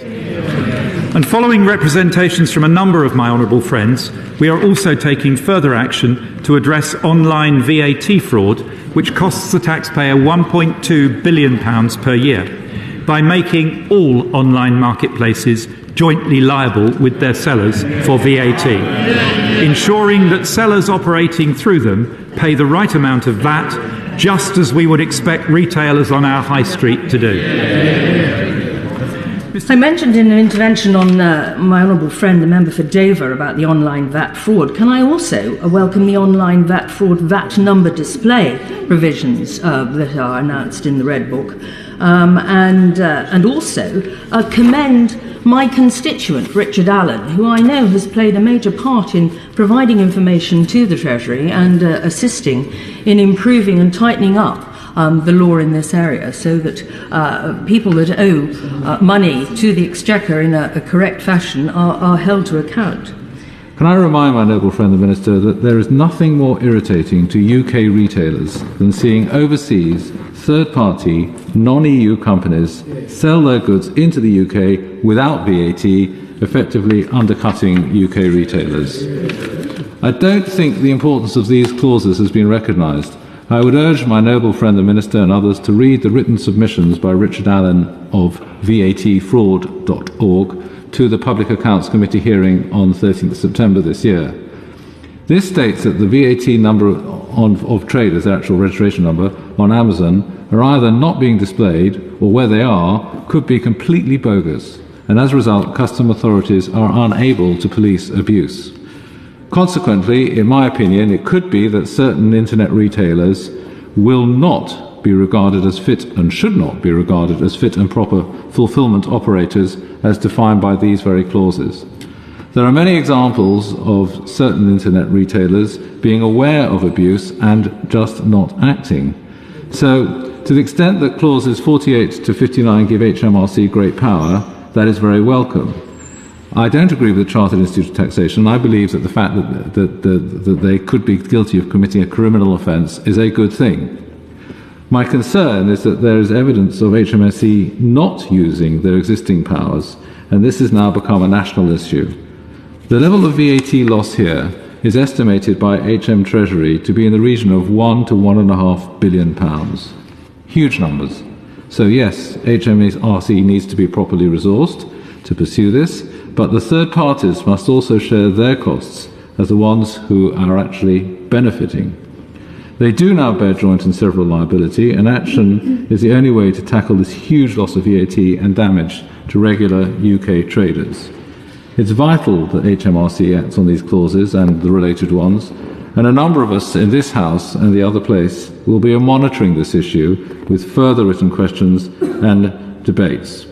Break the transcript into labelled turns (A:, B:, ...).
A: And following representations from a number of my honourable friends, we are also taking further action to address online VAT fraud, which costs the taxpayer £1.2 billion per year, by making all online marketplaces jointly liable with their sellers for VAT, ensuring that sellers operating through them pay the right amount of VAT, just as we would expect retailers on our high street to do.
B: I mentioned in an intervention on my honourable friend, the member for Dover, about the online VAT fraud. Can I also welcome the online VAT fraud VAT number display provisions that are announced in the Red Book, and also commend my constituent, Richard Allen, who I know has played a major part in providing information to the Treasury and assisting in improving and tightening up the law in this area, so that people that owe money to the Exchequer in a correct fashion are held to account.
C: Can I remind my noble friend the Minister that there is nothing more irritating to UK retailers than seeing overseas third-party, non-EU companies sell their goods into the UK without VAT, effectively undercutting UK retailers. I don't think the importance of these clauses has been recognised. I would urge my noble friend the Minister and others to read the written submissions by Richard Allen of vatfraud.org to the Public Accounts Committee hearing on 13th September this year. This states that the VAT number of traders, their actual registration number, on Amazon are either not being displayed or where they are could be completely bogus, and as a result custom authorities are unable to police abuse. Consequently, in my opinion, it could be that certain internet retailers will not be regarded as fit and should not be regarded as fit and proper fulfilment operators as defined by these very clauses. There are many examples of certain internet retailers being aware of abuse and just not acting. So, to the extent that clauses 48 to 59 give HMRC great power, that is very welcome. I don't agree with the Chartered Institute of Taxation. I believe that the fact that they could be guilty of committing a criminal offence is a good thing. My concern is that there is evidence of HMRC not using their existing powers, and this has now become a national issue. The level of VAT loss here is estimated by HM Treasury to be in the region of £1 to £1.5 billion. Huge numbers. So yes, HMRC needs to be properly resourced to pursue this, but the third parties must also share their costs as the ones who are actually benefiting. They do now bear joint and several liability, and action is the only way to tackle this huge loss of VAT and damage to regular UK traders. It's vital that HMRC acts on these clauses and the related ones, and a number of us in this House and the other place will be monitoring this issue with further written questions and debates.